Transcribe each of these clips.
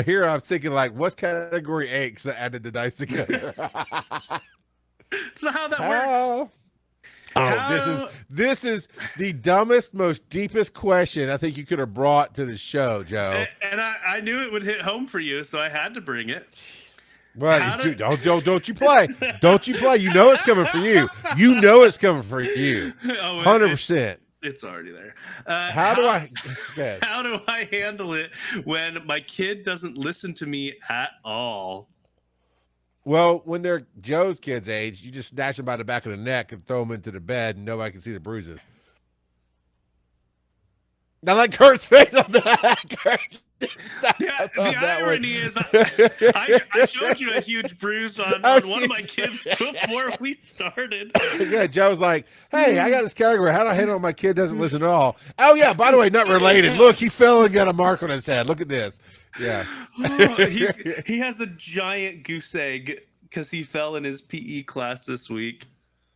Here I'm thinking like, what's category 8? Because I added the dice together. It's not how that works. How? Oh, How? this is the dumbest, most deepest question I think you could have brought to the show, Joe. And I knew it would hit home for you, so I had to bring it. Well, dude, don't you play? Don't you play? You know it's coming for you. You know it's coming for you. 100%. It's already there. How do I? Yes. How do I handle it when my kid doesn't listen to me at all? Well, when they're Joe's kids' age, you just snatch them by the back of the neck and throw them into the bed, and nobody can see the bruises. I like Kurt's face on that. Yeah, the irony is, I showed you a huge bruise on one of my kids before we started. Yeah, Joe's like, hey, I got this caregiver. How do I handle when my kid doesn't listen at all? Oh, yeah, by the way, not related. Look, he fell and got a mark on his head. Look at this. Yeah. He has a giant goose egg because he fell in his PE class this week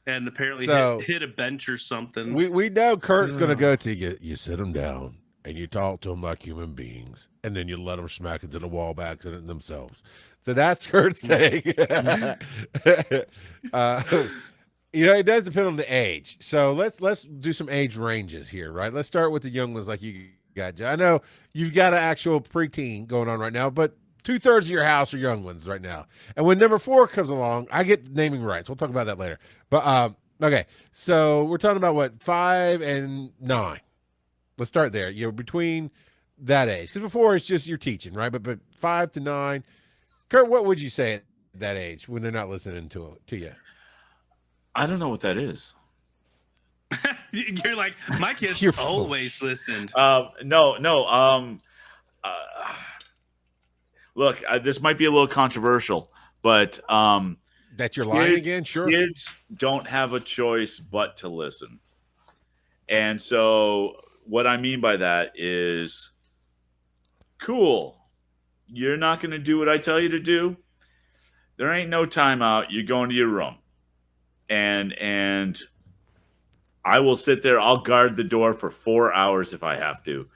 and apparently hit a bench or something. We know Kurt's going to go to you. You sit him down and you talk to them like human beings, and then you let them smack into the wall by accident themselves. So that's Kurt's thing. It does depend on the age. So let's do some age ranges here, right? Let's start with the young ones like you got. I know you've got an actual preteen going on right now, but 2/3 of your house are young ones right now. And when number 4 comes along, I get naming rights. We'll talk about that later. But okay, so we're talking about what, 5 and 9. Let's start there. Between that age, because before it's just you're teaching, right? But 5 to 9, Kurt, what would you say at that age when they're not listening to you? I don't know what that is. You're like, my kids always listened. No. Look, this might be a little controversial, but that you're lying again. Sure, kids don't have a choice but to listen, and so what I mean by that is, cool. You're not going to do what I tell you to do. There ain't no timeout. You're going to your room, and I will sit there. I'll guard the door for 4 hours if I have to.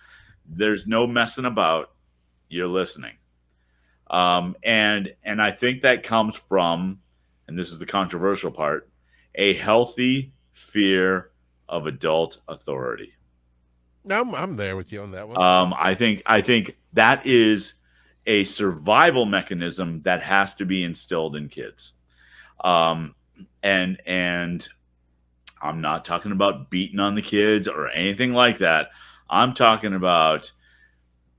There's no messing about. You're listening. And I think that comes from, and this is the controversial part, a healthy fear of adult authority. No, I'm there with you on that one. I think that is a survival mechanism that has to be instilled in kids. And I'm not talking about beating on the kids or anything like that. I'm talking about,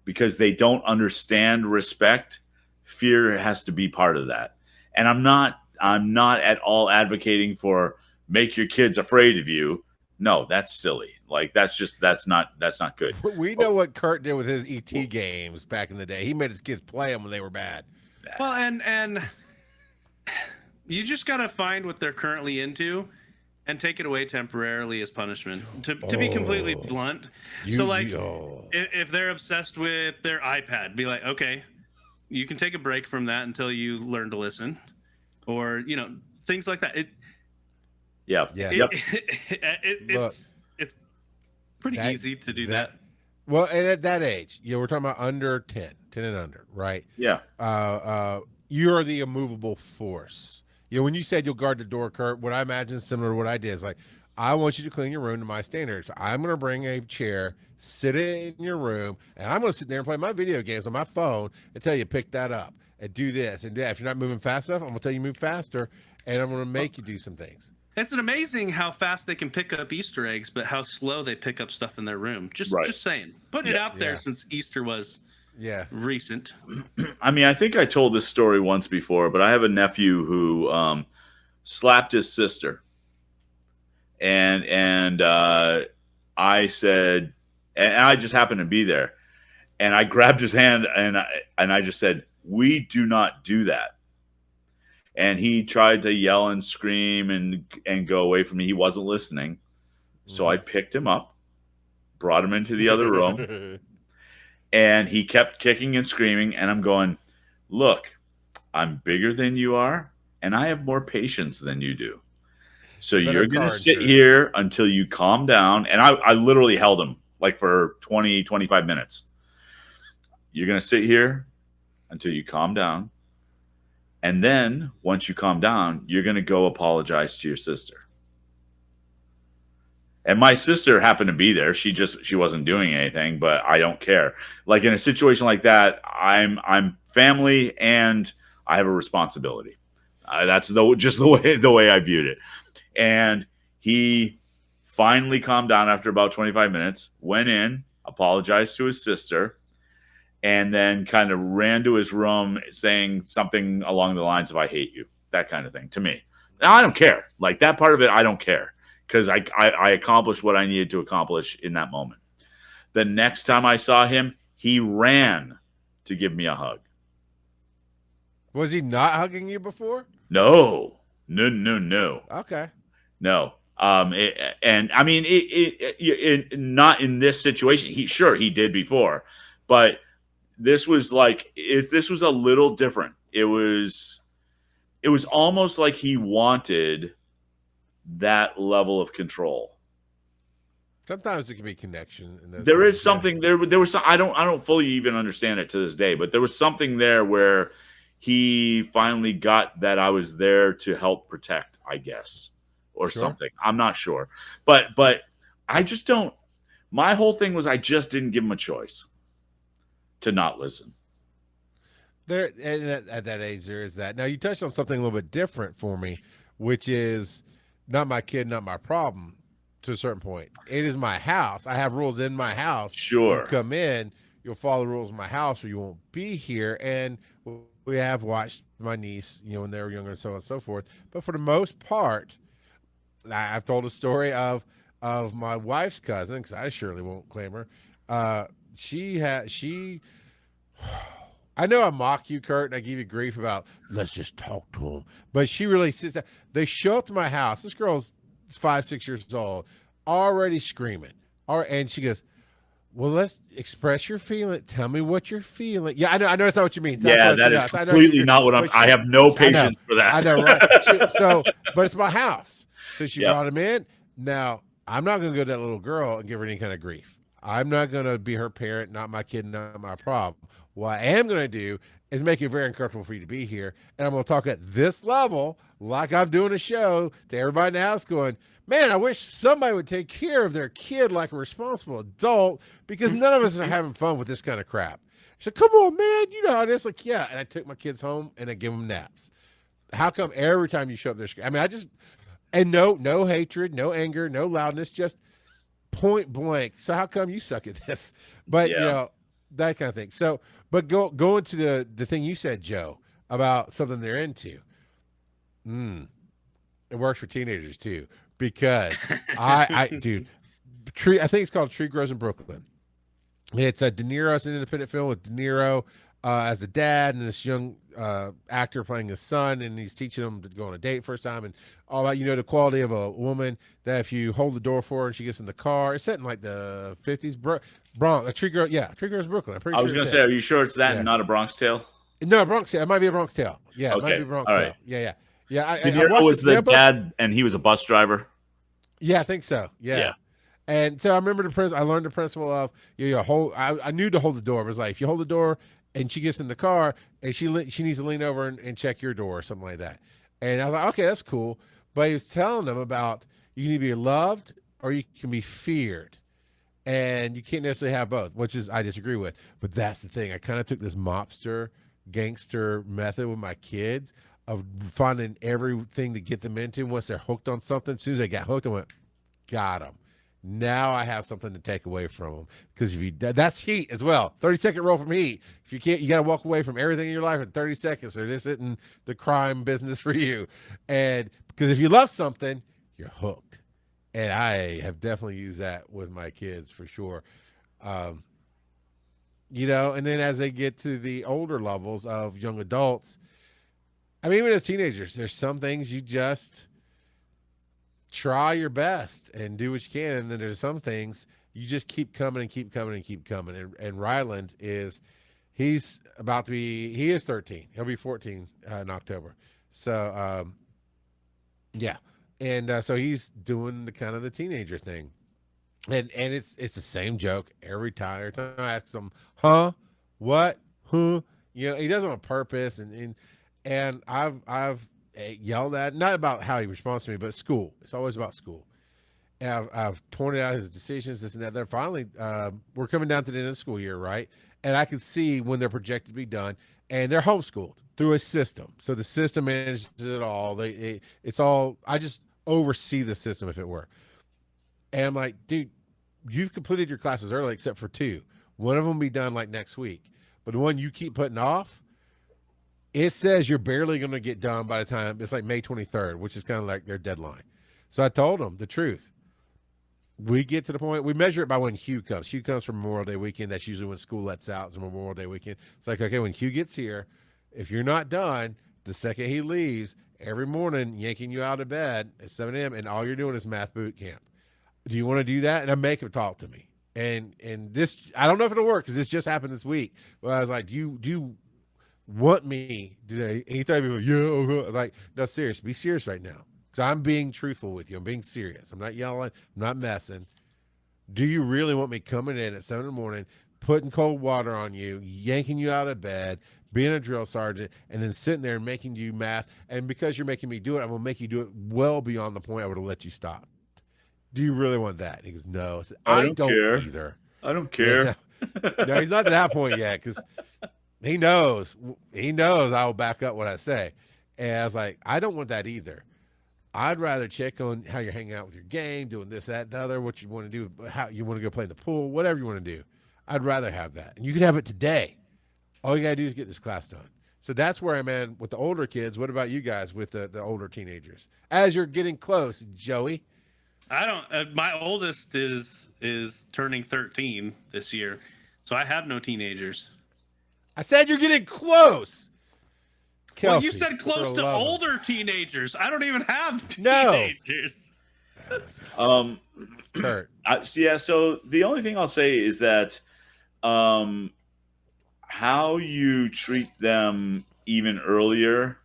because they don't understand respect, fear has to be part of that. And I'm not at all advocating for make your kids afraid of you. No, that's silly. Like that's not good. We know what Kurt did with his ET games back in the day. He made his kids play them when they were bad. Well, and you just got to find what they're currently into and take it away temporarily as punishment. To be completely blunt. If they're obsessed with their iPad, be like, okay, you can take a break from that until you learn to listen, or things like that. It's pretty easy to do that. Well, and at that age, we're talking about under 10 and under, right? Yeah. You're the immovable force. When you said you'll guard the door, Kurt, what I imagine is similar to what I did. Is like, I want you to clean your room to my standards. I'm going to bring a chair, sit it in your room, and I'm going to sit there and play my video games on my phone and tell you, pick that up and do this and that. If you're not moving fast enough, I'm going to tell you move faster, and I'm going to make you do some things. It's amazing how fast they can pick up Easter eggs, but how slow they pick up stuff in their room. Just saying. Putting it out there since Easter was recent. I mean, I think I told this story once before, but I have a nephew who slapped his sister. And I said, and I just happened to be there, and I grabbed his hand and I just said, "We do not do that." And he tried to yell and scream and go away from me. He wasn't listening. So I picked him up, brought him into the other room, and he kept kicking and screaming. And I'm going, look, I'm bigger than you are, and I have more patience than you do. So you're going to sit here until you calm down. And I literally held him like for 20, 25 minutes. You're going to sit here until you calm down. And then once you calm down, you're going to go apologize to your sister. And my sister happened to be there. She wasn't doing anything, but I don't care. Like in a situation like that, I'm family and I have a responsibility. That's just the way I viewed it. And he finally calmed down after about 25 minutes, went in, apologized to his sister, and then kind of ran to his room saying something along the lines of, I hate you, that kind of thing to me. Now, I don't care. Like that part of it, I don't care because I accomplished what I needed to accomplish in that moment. The next time I saw him, he ran to give me a hug. Was he not hugging you before? No. Okay. No. And I mean, not in this situation. He did before, but this was like, this was a little different. It was almost like he wanted that level of control. Sometimes it can be connection. There is something there. There was some, I don't fully even understand it to this day, but there was something there where he finally got that I was there to help protect, I guess, or something. I'm not sure, but I just don't. My whole thing was I just didn't give him a choice to not listen. There, at that age, there is that. Now you touched on something a little bit different for me, which is not my kid, not my problem. To a certain point, it is my house. I have rules in my house. Sure, you come in, you'll follow the rules in my house, or you won't be here. And we have watched my niece, when they were younger, and so on and so forth. But for the most part, I've told a story of my wife's cousin, because I surely won't claim her. I know I mock you, Kurt, and I give you grief about let's just talk to him. But she really sits down. They show up to my house. This girl's 5-6 years old, already screaming. And she goes, well, let's express your feeling. Tell me what you're feeling. Yeah, I know that's not what you mean. Yeah, that is completely not what I have no patience for that. I know, right? But it's my house. So she brought him in. Now, I'm not going to go to that little girl and give her any kind of grief. I'm not going to be her parent, not my kid, not my problem. What I am going to do is make it very uncomfortable for you to be here. And I'm going to talk at this level, like I'm doing a show, to everybody in the house going, man, I wish somebody would take care of their kid like a responsible adult, because none of us are having fun with this kind of crap. She said, come on, man, you know how it is. Like, yeah. And I took my kids home and I give them naps. How come every time you show up there? I mean, no hatred, no anger, no loudness, just point blank. So how come you suck at this? But, that kind of thing. So, but going to the thing you said, Joe, about something they're into. It works for teenagers too, because dude, I think it's called Tree Grows in Brooklyn. It's a De Niro's an independent film with De Niro as a dad and this young actor playing his son, and he's teaching him to go on a date first time, and all about the quality of a woman that if you hold the door for her and she gets in the car. It's set in like the 50s, Bronx. Tree Grows in Brooklyn. I'm pretty sure. I was going to say, are you sure it's that and not A Bronx Tale? No, Bronx Tale. It might be A Bronx Tale. Yeah, okay. It might be Bronx all Tale. right. Yeah. De Niro was the dad, and he was a bus driver. Yeah, I think so. Yeah. And so I remember I learned the principle of I knew to hold the door. It was like, if you hold the door and she gets in the car and she needs to lean over and check your door or something like that. And I was like, okay, that's cool. But he was telling them about you need to be loved or you can be feared. And you can't necessarily have both, which is I disagree with. But that's the thing. I kind of took this mobster, gangster method with my kids of finding everything to get them into. Once they're hooked on something, as soon as they got hooked, I went, got them. Now I have something to take away from them, because that's heat as well. 30-second rule from heat. If you can't, you got to walk away from everything in your life in 30 seconds, or this isn't the crime business for you. And because if you love something, you're hooked. And I have definitely used that with my kids for sure. And then as they get to the older levels of young adults, I mean, even as teenagers, there's some things you just try your best and do what you can. And then there's some things you just keep coming and keep coming and keep coming. And Ryland he is 13. He'll be 14 in October. So, yeah. And so he's doing the teenager thing. And it's the same joke every time. Every time I ask him, huh? What? Huh? He does it on purpose, and I've yelled at, not about how he responds to me, but school. It's always about school. And I've pointed out his decisions, this and that. They're finally, we're coming down to the end of the school year, right? And I can see when they're projected to be done, and they're homeschooled through a system. So the system manages it all. It's all. I just oversee the system, if it were. And I'm like, dude, you've completed your classes early, except for 2. One of them will be done like next week, but the one you keep putting off, it says you're barely going to get done by the time it's like May 23rd, which is kind of like their deadline. So I told them the truth. We get to the point, we measure it by when Hugh comes. Hugh comes from Memorial Day weekend. That's usually when school lets out. It's Memorial Day weekend. It's like, okay, when Hugh gets here, if you're not done, the second he leaves, every morning yanking you out of bed at 7 a.m. and all you're doing is math boot camp. Do you want to do that? And I make him talk to me. And this, I don't know if it'll work because this just happened this week. But I was like, do you want me today? And he thought, yeah. I was like, no, serious. Be serious right now. So I'm being truthful with you. I'm being serious. I'm not yelling. I'm not messing. Do you really want me coming in at 7 in the morning, putting cold water on you, yanking you out of bed, being a drill sergeant, and then sitting there and making you math? And because you're making me do it, I'm going to make you do it well beyond the point I would have let you stop. Do you really want that? And he goes, no. I said, I don't care either. I don't care. Yeah, no, he's not to that point yet because he knows I'll back up what I say. And I was like, I don't want that either. I'd rather check on how you're hanging out with your game, doing this, that, and the other, what you want to do, how you want to go play in the pool, whatever you want to do. I'd rather have that. And you can have it today. All you got to do is get this class done. So that's where I'm at with the older kids. What about you guys with the older teenagers? As you're getting close, Joey. I don't. My oldest is turning 13 this year, so I have no teenagers. I said you're getting close. Kelsey, well, you said close to older teenagers. I don't even have teenagers. Kurt. Yeah. So the only thing I'll say is that how you treat them even earlier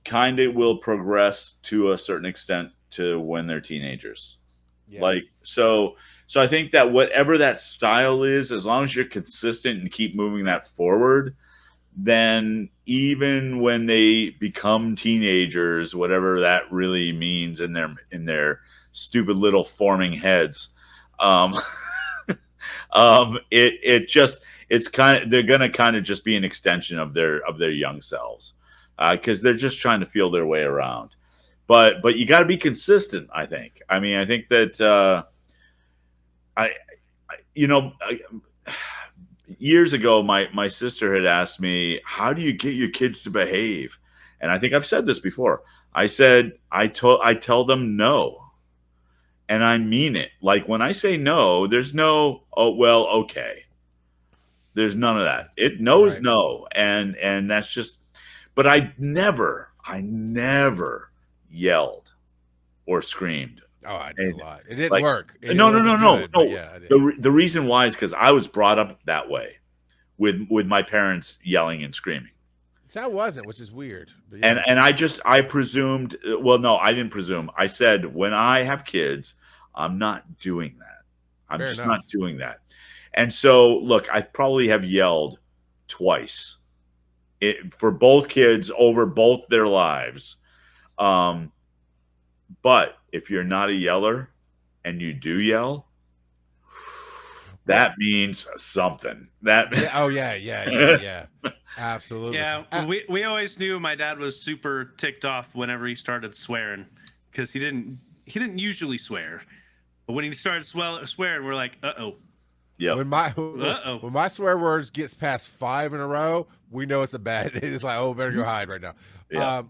kind of will progress to a certain extent to when they're teenagers. Yeah. Like, so I think that whatever that style is, as long as you're consistent and keep moving that forward, then even when they become teenagers, whatever that really means in their stupid little forming heads, it's kind of, they're gonna kind of just be an extension of their young selves, because they're just trying to feel their way around. But you got to be consistent, I think. I mean, I think that years ago, my sister had asked me, how do you get your kids to behave? And I think I've said this before. I said, I tell them no. And I mean it. Like, when I say no, there's no, oh, well, okay. There's none of that. It knows no. And that's just, but I never yelled or screamed. Oh, I did a lot. It didn't work. No. Yeah, the reason why is because I was brought up that way, with my parents yelling and screaming. So I wasn't, which is weird. But yeah. And I presumed. Well, no, I didn't presume. I said, when I have kids, I'm not doing that. I'm Fair just enough. Not doing that. And so, look, I probably have yelled twice for both kids over both their lives. But if you're not a yeller and you do yell, that means something. Yeah. Absolutely. Yeah, we always knew my dad was super ticked off whenever he started swearing, because he didn't usually swear, but when he started swearing, we're like, uh-oh. Yeah. When my swear words gets past 5 in a row, we know it's a bad. It's like, oh, better go hide right now. Yeah.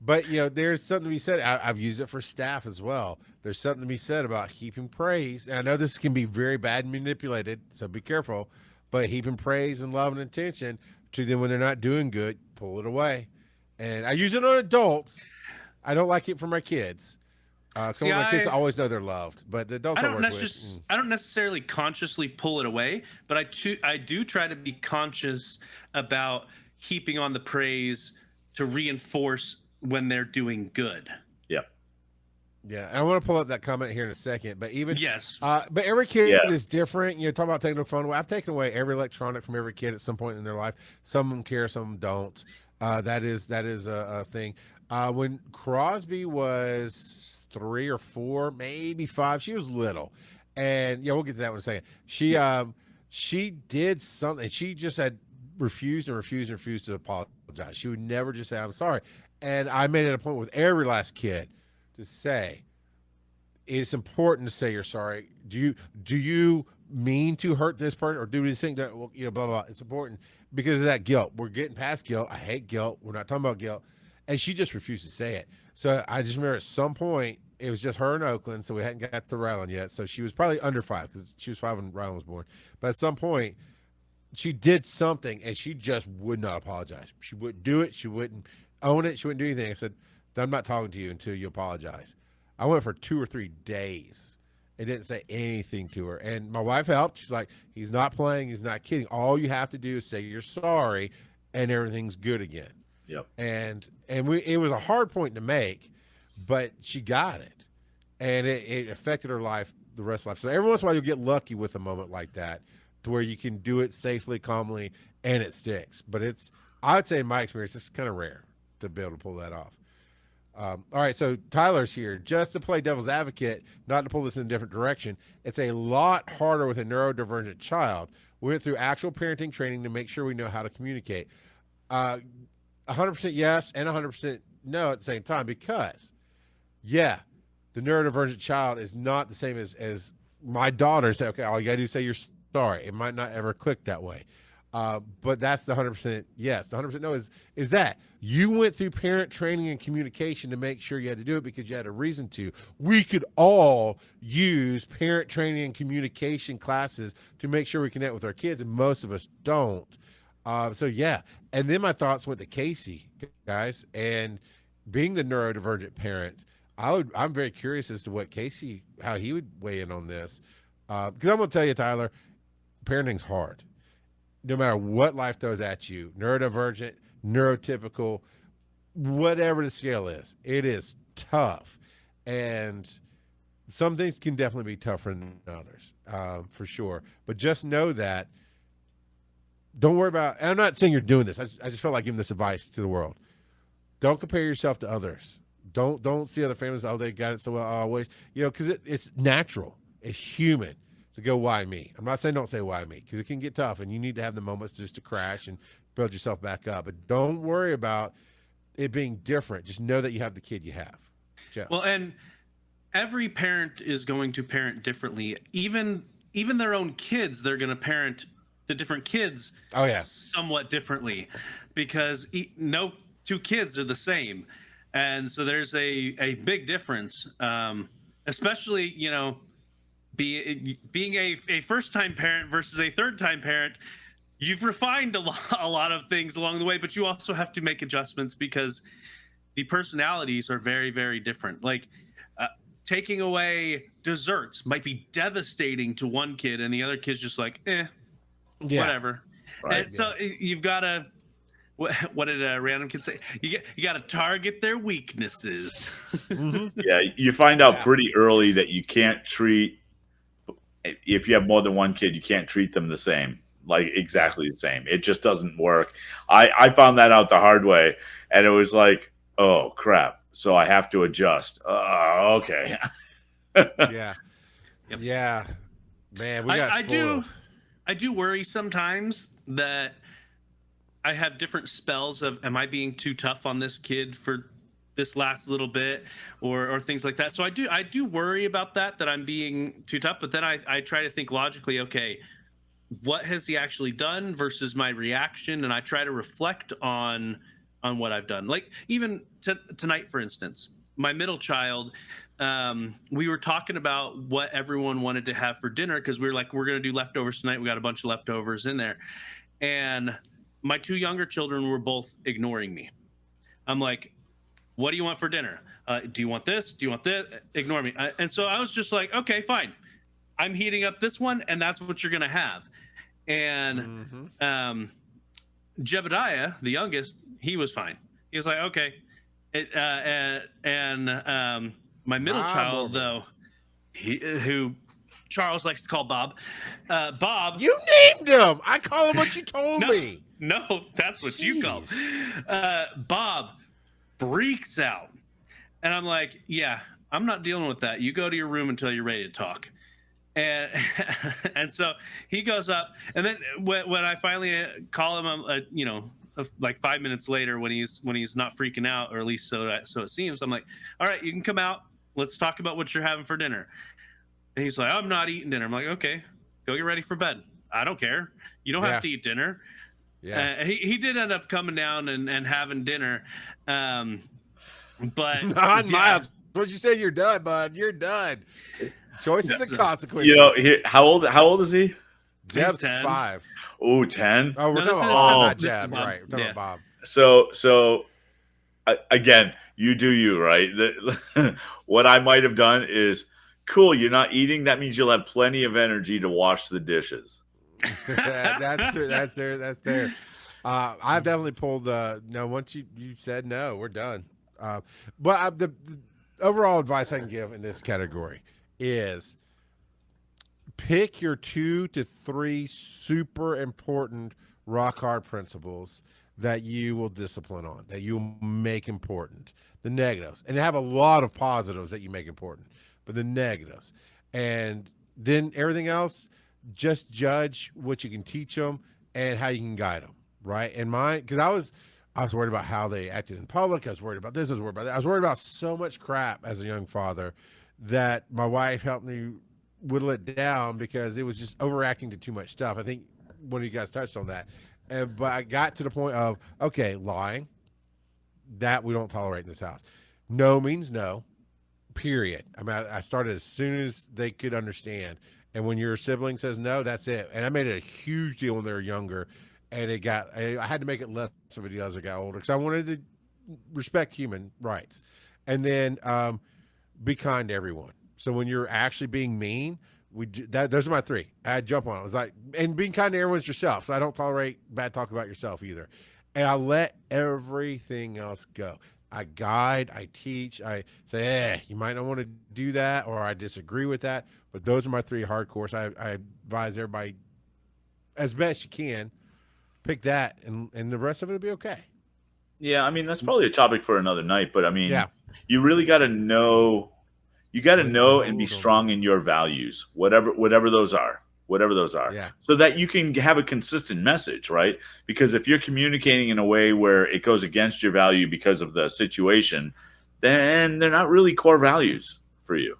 But there's something to be said. I've used it for staff as well. There's something to be said about heaping praise. And I know this can be very bad and manipulated, so be careful. But heaping praise and love and attention to them when they're not doing good, pull it away. And I use it on adults. I don't like it for my kids. My kids always know they're loved, but the adults I don't necessarily consciously pull it away, but I do try to be conscious about heaping on the praise to reinforce when they're doing good. Yep. Yeah, and I want to pull up that comment here in a second, but Yes. but every kid Yeah. is different. You know, talking about taking the phone away. I've taken away every electronic from every kid at some point in their life. Some of them care, some of them don't. That is a thing. When Crosby was 3 or 4, maybe 5, she was little, and yeah, we'll get to that in a second. She did something. She just had refused and refused and refused to apologize. She would never just say, "I'm sorry," and I made it a point with every last kid to say it's important to say you're sorry. Do you mean to hurt this person or do this thing that, well, you know, blah, blah, blah. It's important because of that guilt. We're getting past guilt. I hate guilt. We're not talking about guilt. And she just refused to say it. So I just remember at some point it was just her in Oakland, so we hadn't got to Rylan yet. So she was probably under 5 because she was 5 when Rylan was born. But at some point she did something and she just would not apologize. She wouldn't do it. She wouldn't own it. She wouldn't do anything. I said, I'm not talking to you until you apologize. I went for 2 or 3 days and didn't say anything to her. And my wife helped. She's like, he's not playing. He's not kidding. All you have to do is say you're sorry and everything's good again. Yep. And it was a hard point to make, but she got it. And it affected her life, the rest of life. So every once in a while you'll get lucky with a moment like that to where you can do it safely, calmly, and it sticks. But I would say in my experience, it's kind of rare to be able to pull that off. All right, so Tyler's here. Just to play devil's advocate, not to pull this in a different direction, it's a lot harder with a neurodivergent child. We went through actual parenting training to make sure we know how to communicate. 100% yes and 100% no at the same time because, yeah, the neurodivergent child is not the same as my daughter. Say, okay, all you got to do is say you're sorry. It might not ever click that way. But that's the 100% yes. The 100% no is that you went through parent training and communication to make sure you had to do it because you had a reason to. We could all use parent training and communication classes to make sure we connect with our kids, and most of us don't. So yeah. And then my thoughts went to Casey, guys, and being the neurodivergent parent, I'm very curious as to what Casey, how he would weigh in on this. Because I'm going to tell you, Tyler, parenting's hard. No matter what life throws at you, neurodivergent, neurotypical, whatever the scale is, it is tough. And some things can definitely be tougher than others, for sure. But just know that, don't worry about, and I'm not saying you're doing this. I just felt like giving this advice to the world. Don't compare yourself to others. Don't see other families, oh, they got it so well, always, because it's natural. It's human to go, why me? I'm not saying don't say why me, because it can get tough and you need to have the moments just to crash and build yourself back up. But don't worry about it being different. Just know that you have the kid you have. Jeff. Well, and every parent is going to parent differently. Even their own kids, they're going to parent the different kids somewhat differently because no 2 kids are the same. And so there's a big difference, especially, being a first-time parent versus a third-time parent. You've refined a lot of things along the way, but you also have to make adjustments because the personalities are very, very different. Like taking away desserts might be devastating to one kid and the other kid's just like, whatever. Right, and so you've got to, what did a random kid say? You got to target their weaknesses. Mm-hmm. Yeah, you find out pretty early that you can't treat, if you have more than one kid, you can't treat them the same, like exactly the same. It just doesn't work. I found that out the hard way, and it was like, oh crap, so I have to adjust. Okay. Yeah. Yep. Yeah. Man, we got spoiled. I do worry sometimes that I have different spells of, am I being too tough on this kid for this last little bit or things like that. So I do worry about that I'm being too tough, but then I try to think logically, okay, what has he actually done versus my reaction? And I try to reflect on what I've done. Like even tonight, for instance, my middle child, we were talking about what everyone wanted to have for dinner because we were like, we're going to do leftovers tonight. We got a bunch of leftovers in there. And my 2 younger children were both ignoring me. I'm like, what do you want for dinner? Do you want this? Do you want this? Ignore me. And so I was just like, okay, fine. I'm heating up this one, and that's what you're going to have. And Jebediah, the youngest, he was fine. He was like, okay. My middle child, though, who Charles likes to call Bob. Bob. You named him. I call him what you told me. No, that's what you called. Bob freaks out. And I'm like, yeah, I'm not dealing with that. You go to your room until you're ready to talk. And and so he goes up. And then when I finally call him, like 5 minutes later, when he's not freaking out, or at least so it seems, I'm like, all right, you can come out. Let's talk about what you're having for dinner. And he's like, I'm not eating dinner. I'm like, okay, go get ready for bed. I don't care. You don't have to eat dinner. Yeah. He did end up coming down and having dinner. But not Miles. What you say? You're done, bud. You're done. Choices and consequences. How old is he? Jeb's 5. Oh, 10. Oh, we're talking about not Jeb. Right. We're talking about Bob. So again, you do you, right? What I might have done is, cool, you're not eating. That means you'll have plenty of energy to wash the dishes. That's there. I've definitely pulled no. Once you said no, we're done. But the overall advice I can give in this category is pick your 2 to 3 super important rock hard principles that you will discipline on, that you make important. The negatives, and they have a lot of positives that you make important, but the negatives, and then everything else, just judge what you can teach them and how you can guide them, right? And because I was worried about how they acted in public. I was worried about this. I was worried about that. I was worried about so much crap as a young father that my wife helped me whittle it down because it was just overacting to too much stuff. I think one of you guys touched on that. But I got to the point of, okay, lying, that we don't tolerate in this house. No means no, period. I mean, I started as soon as they could understand. And when your sibling says no, that's it. And I made it a huge deal when they were younger. And I had to make it less of a deal as I got older because I wanted to respect human rights. And then be kind to everyone. So when you're actually being mean, those are my 3. I jump on it. It was like, and being kind to everyone's yourself. So I don't tolerate bad talk about yourself either. And I let everything else go. I guide, I teach, I say, you might not want to do that, or I disagree with that. But those are my 3 hardcores. I advise everybody, as best you can, pick that, and the rest of it will be okay. Yeah, I mean, that's probably a topic for another night. But I mean, you really got to know. You got to know and be strong in your values, whatever those are. So that you can have a consistent message, right? Because if you're communicating in a way where it goes against your value because of the situation, then they're not really core values for you.